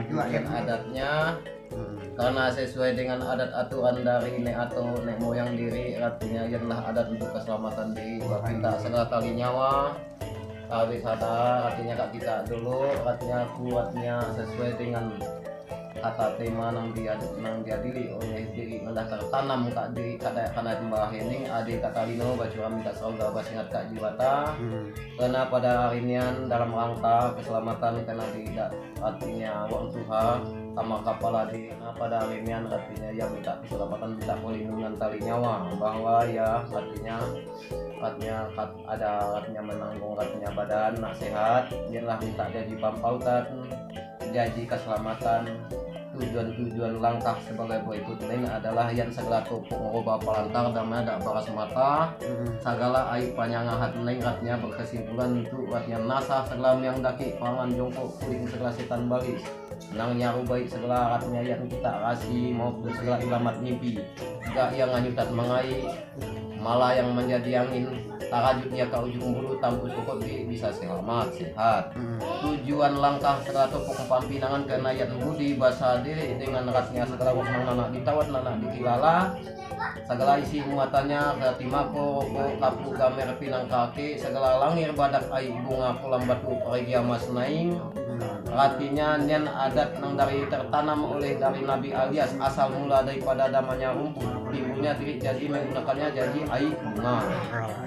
tujuan adatnya karena sesuai dengan adat aturan dari nek atau nek moyang diri, artinya ialah adat untuk keselamatan diri, minta segala tali nyawa habis ada artinya kak kita dulu artinya kuatnya sesuai dengan kata tema nang dia diri oleh diri mendah tertanam kak diri kata karena mbah hening adik kata lino bacura minta sauga basingat kak jiwata karena pada hari ini dalam rangka keselamatan karena tidak artinya wong tuha sama kepala di pada hari ini artinya ya minta keselamatan minta perlindungan tali nyawa bahwa ya artinya ada artinya menanggung artinya badan nak sehat biarlah minta jadi pampautan jadi keselamatan tujuan langkah sebagai berikut ini adalah yang segala topok merubah pelantar dan ada baras mata segala air panjangan neng artinya berkesimpulan untuk artinya nasah segala yang daki pangan jongkok kuling segala setan baris nang nyaru baik segala artinya yang kita kasih maupun segala ilamat mimpi gak yang nganyutat mengai malah yang menjadi angin tarajutnya ke ujung bulu tampus pokok bisa selamat sehat tujuan langkah segala topok pampinangan karena yang budi bahasa diri dengan ratnya segala waknang anak ditawat anak dikilala segala isi muatannya ketimako rokok kapu gamer pinang kaki segala langir badak air bunga kolam batu regia mas naing artinya nian adat nang dari tertanam oleh dari Nabi alias asal mula daripada damanya rumput timbulnya diri jadi menggunakannya jadi air bunga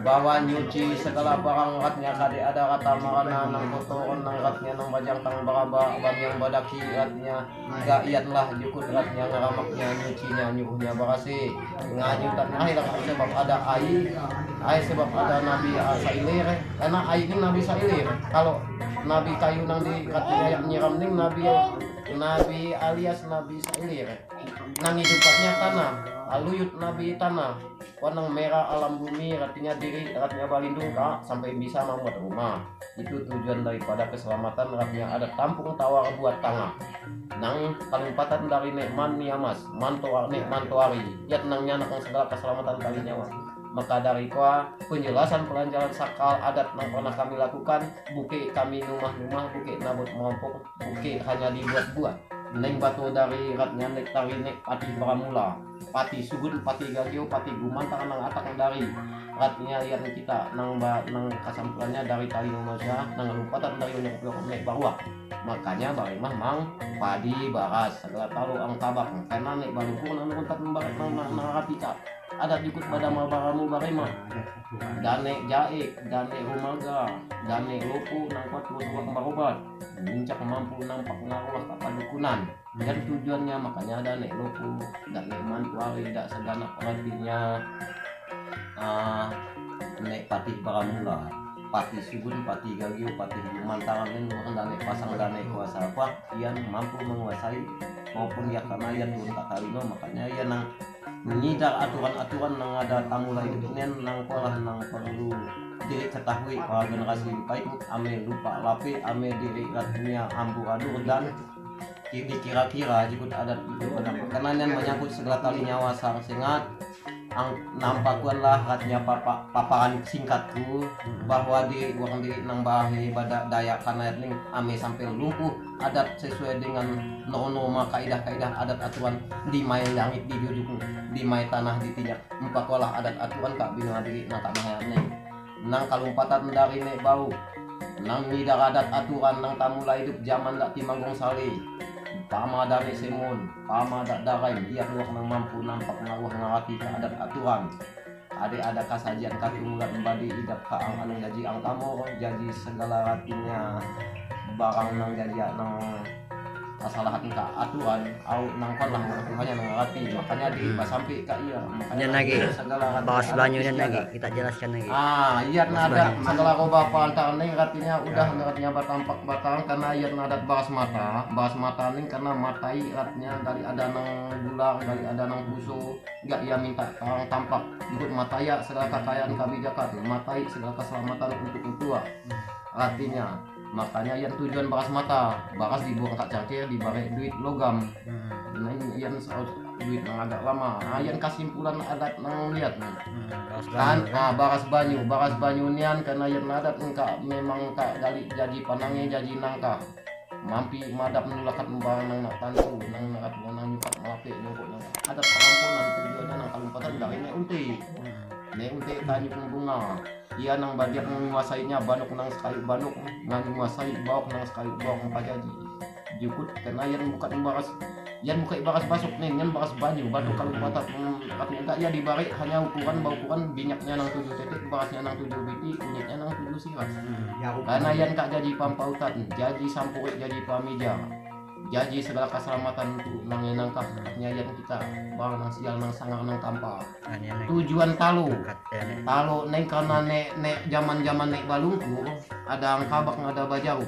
bahwa nyuci segala barang ratnya kade ada kata marana nang kotoran nang ratnya nang bajang tang baraba bam yang badaki ratnya gak iatlah jukut ratnya ngaramaknya nyucinya nyuhnya barasi nganyutan air sebab ada air sebab ada Nabi Sailir karena air ini Nabi Sailir kalau Nabi kayu nang di ratnya yang nyiram ning Nabi alias Nabi Sailir nang hidupnya tanah aluyut Nabi tanah warna merah alam bumi artinya diri artinya balindung kak sampai bisa membuat rumah itu tujuan daripada keselamatan artinya ada tampung tawar buat tangga nang kalimpatan dari nekman niamas mantoari yat nang nyanak segala keselamatan kali nyawa maka dari penjelasan pelanjaran sakal adat yang pernah kami lakukan buke kami rumah-rumah buke nabut mampuk buke hanya dibuat-buat neng batu dari ratnya nek tari nek pati pramula pati sugun pati gagio pati gumantang nang atak dari ratnya yang kita nang kasampulannya dari tali manusia nang lumpatan dari nek barua makanya bari mah mang padi baras segala talu ang tabak karena nek balupung nang kontak membarat nang ratika ada ikut pada mabaramu barema dane jaik dane rumaga dane lopu nang kuat buat marobat muncak mampu nampak ngaruh kepadukunan dan tujuannya makanya dane lopu dane mantuari dak segala artinya nek patih baramula pati sugun pati gagio pati mantangan orang dane pasang dane kuasa apa yang mampu menguasai maupun ya karena yang gunta kalino makanya ya nang menyidar aturan-aturan nang ada tamu lain nang pola nang perlu diketahui para generasi baik ame lupa lapi ame diri ratnya amburadul dan dikira-kira jika adat itu benar karena yang menyangkut segala tali nyawa sang sengat nampakuanlah ratnya paparan singkatku bahwa di uang diri nang bahi pada daya karena ning ame sampai lumpuh adat sesuai dengan norma kaidah-kaidah adat aturan di mai langit di jujung di mai tanah di tinjak empakolah adat aturan kak bina diri nang tak mahane nang kalumpatan dari nek bau nang nidar adat aturan nang tamula hidup zaman dak timanggung sali pama dari semun pama dak darai dia luak nang mampu nampak ngaruh ngarati ke adat aturan ada kasajian katunggal embadi idap ka ang anang jaji ang kamu jadi segala ratinya barang nang jadi nang kesalahan ka aturan au nang kon lah hanya nang ngarati makanya di sampai ka iya makanya lagi bahas banyu dan lagi kita jelaskan lagi iya nada segala roba antara ning artinya udah artinya batampak batang karena iya nada bahas mata ning karena matai artinya dari ada nang bular dari ada nang busu enggak ia minta orang tampak ikut mataya segala kekayaan kebijakan matai segala keselamatan untuk tua artinya makanya yang tujuan baras dibuang kak cangkir dibalik duit logam nah yang duit yang agak lama yang kesimpulan adat nang lihat kan baras banyu nian karena yang adat engkak memang kak gali jadi panangnya jadi nangka mampi madap nulakat membarang nang nak tantu nang nyukat malapik nyukuk nang adat pengampunan tujuannya nang kalumpatan dari ne unti tanyu bunga ia nang badiak menguasainya banuk nang sekali banuk nang menguasai bawak nang sekali bawak pajaji jukut karena yang bukan membaras yang buka ibaras basuk nih yang baras banyu batu kalumpatan katanya enggak ya dibalik hanya ukuran minyaknya nang 7 titik barasnya nang 7 biti minyaknya nang 7 siras karena yang kak jadi pampautan jadi sampuri jadi pamija jadi segala keselamatan untuk nang nangkap katanya yang kita bang nang sial nang sangar nang tampa tujuan talo neng karena nek zaman nek balungku ada angkabak ada bajaru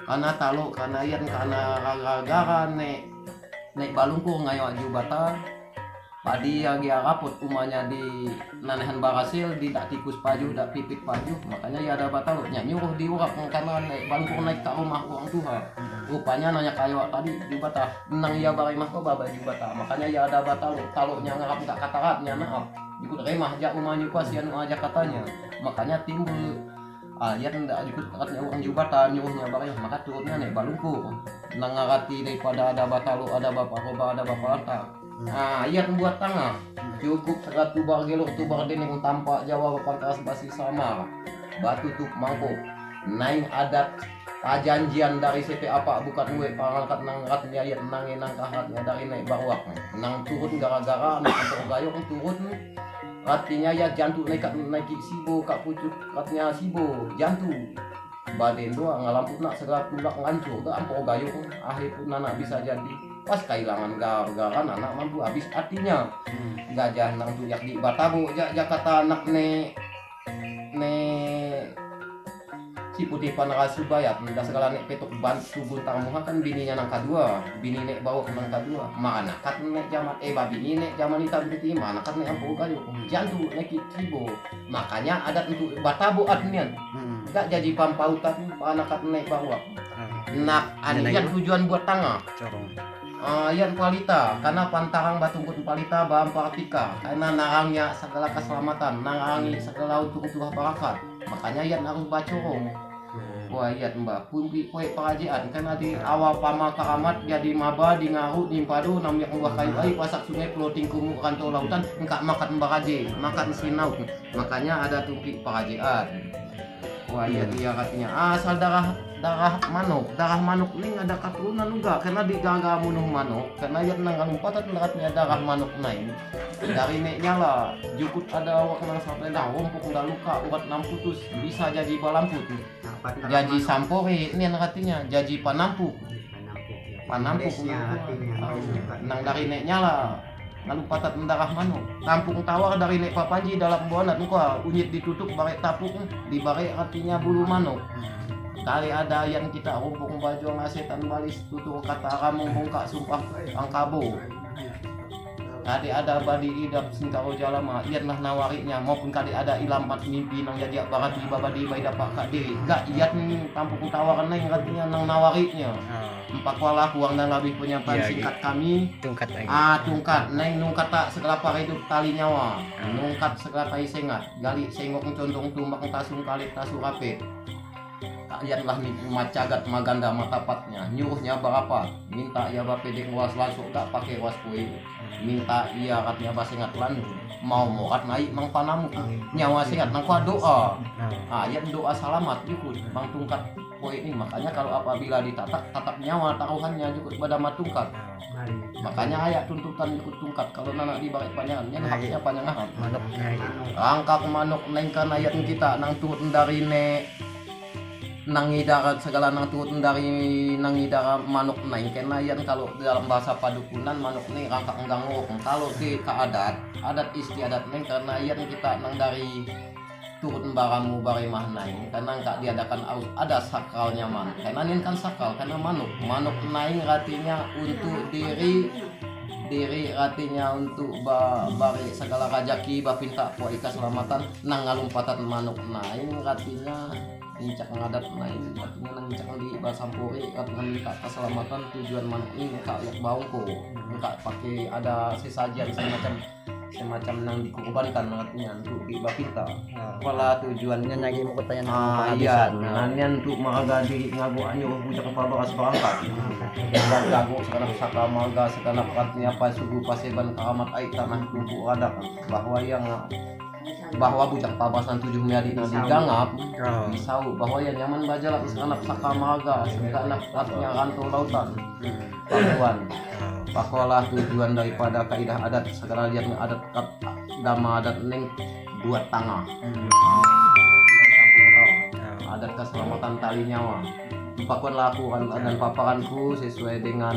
karena talo karena yang karena gara-gara nek balungku ngayo jubata padi agi raput umanya di nanehan barasil di dak tikus paju dak pipit paju makanya ya ada batalo nyuruh diurap karena nek balungku naik ke rumah orang tua rupanya nanya kayo tadi jubata nang ya bari mah ko baba jubata makanya ya ada batalo kalau nya ngarap gak kataratnya maaf ikut remah ja umanya kuasian aja katanya makanya timbul ya ndak ikut katanya orang jubata nyuruhnya bari maka turunnya nek balungku nang ngarati daripada ada batalo ada bapak roba ada bapak lanta iya buat tangga cukup serat tubar gelok tubar dening tampak Jawa pangkas basi sama batu tup mangkok naing adat kajanjian dari CP apa bukan gue pangangkat nang rat ayat nang kahatnya dari naik bawah nang turun gara-gara nang gayok turun artinya ya jantung naik sibo kak pucuk katnya sibo jantung baden doang ngalamput nak segala tulak ngancur ke ampo gayung akhir pun anak bisa jadi pas kehilangan gara-gara anak mampu habis artinya gajah nang tuyak di batabo kata anak ne si putih panarasubayat nda segala nek petuk bantu buntang muha kan bininya nang kadua bini nek bawa nang kadua mana kat nek jaman bini nek jaman ita berarti mana kat nek ampo gayung jantung nek kibo makanya adat untuk batabo artinya gak jadi pampautan anak naik bawah nak anian tujuan buat tangga yan palita karena pantarang batungkut palita bahan partika karena narangnya segala keselamatan narangi segala untuk barakat makanya yan harus bacorong wah iya mbak pumpi poe pengajian karena di awal pama karamat jadi maba di ngaru di padu namanya buah kayu ai pasak sungai floating kumu kantor lautan engkak makan baraje makan sinau makanya ada tumpi pengajian wah iya dia katanya asal darah manuk ning ada keturunan enggak karena digaga munuh manuk karena yang nang umpatan katanya darah manuk naik dari neknya lah jukut ada awak nang sampai dah rumpuk udah luka urat 6 putus bisa jadi balamput jadi sampori ini katanya jadi panampuk nang dari neknya lah lalu patat mendarah manuk tampung tawar dari nek papanji dalam bonat muka unyit ditutup barek tapuk di barek artinya bulu manuk kali ada yang kita rumpung baju ngasetan balis tutur kata ramung bongkak sumpah angkabo kali ada badi idap singkaro jalama iatlah nawarinya maupun kali ada ilampat mimpi nang jadi barat di babadi bayi dapat kak diri gak iat nih tampung tawaran nang artinya nang nawarinya empat kuala uang dan lebih penyampaian singkat kami tungkat lagi tungkat neng nungkat tak segala para hidup tali nyawa nungkat segala tai sengat gali sengok condong tumbak tasung kali tasu rapet kalianlah macagat maganda matapatnya nyuruhnya berapa minta ia bapedek was langsung tak pakai was kue minta ia katnya basengat lan mau morat naik mang panamu nyawa sengat nang doa yang doa salamat jukut bang tungkat poin ini makanya kalau apabila tatap nyawa taruhannya jukut pada matungkat makanya ayat tuntutan ikut tungkat kalau nana di balik panjangannya haknya panjangan rangkap manuk neng kan ayat kita nang turun dari nang idara segala nang turun dari nang idara manuk naik karena yang kalau dalam bahasa padukunan manuk nih rangka enggang kalau di adat istiadat neng karena yang kita nang dari turun baramu barimah naik karena enggak diadakan ada sakralnya man karena ini kan sakral karena manuk naik artinya untuk diri artinya untuk bari segala rajaki bapinta poe keselamatan nang ngalumpatan manuk naik artinya incak ngadat lain artinya nang incak di basampuri artinya minta keselamatan tujuan manuk ini kak yak baungko enggak pakai ada sesajian semacam semacam yang dikorbankan artinya untuk iba kita. Kepala tujuannya Ini lagi mau kutanya iya, nanya untuk maga diri ngagu anyo bujak kepala as berangkat. Dan gagu sekarang saka maga sekarang artinya apa sugu paseban kaamat ai tanah tumpu ada bahwa bujak pabasan 7 miadi nanti gangap bisau bahwa yang nyaman baca lah sekarang saka maga sekarang artinya rantau lautan pakuan pakualah tujuan daripada kaidah adat segala lihatnya adat dama adat neng buat tangah adat keselamatan tali nyawa pakuan lakukan dan paparanku sesuai dengan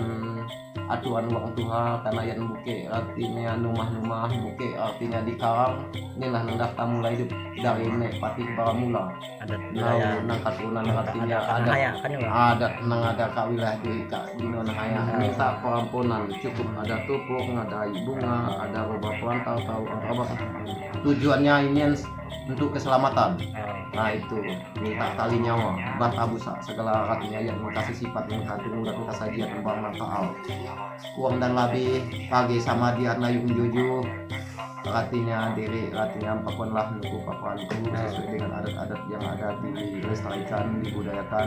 aturan uang Tuhan karena yang buke artinya rumah-rumah buke artinya di karang inilah nendak tamu mulai hidup dari nek pati para mula adat budaya nang katunan artinya ada nang ada kawilah di dino nang haya minta pengampunan cukup ada tupuk ada bunga ada roba pelantau tahu apa tujuannya ini untuk keselamatan. Nah itu minta tali nyawa bat abusa segala artinya yang kasih sifat yang kandung dan kasajian embang nangkaal uang dan lebih pagi sama dia nayung juju artinya diri artinya apapun lah nuku papanku sesuai dengan adat-adat yang ada dilestarikan dibudayakan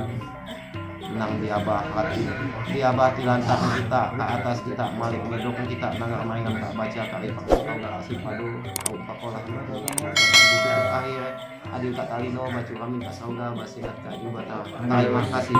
nang diabah hati diabah tilantang kita ke atas kita malik mendukung kita nang mainan tak baca kali pakai sipadu au pakolah akhir adil katalino baca kami kasauga basihat kaju bata terima kasih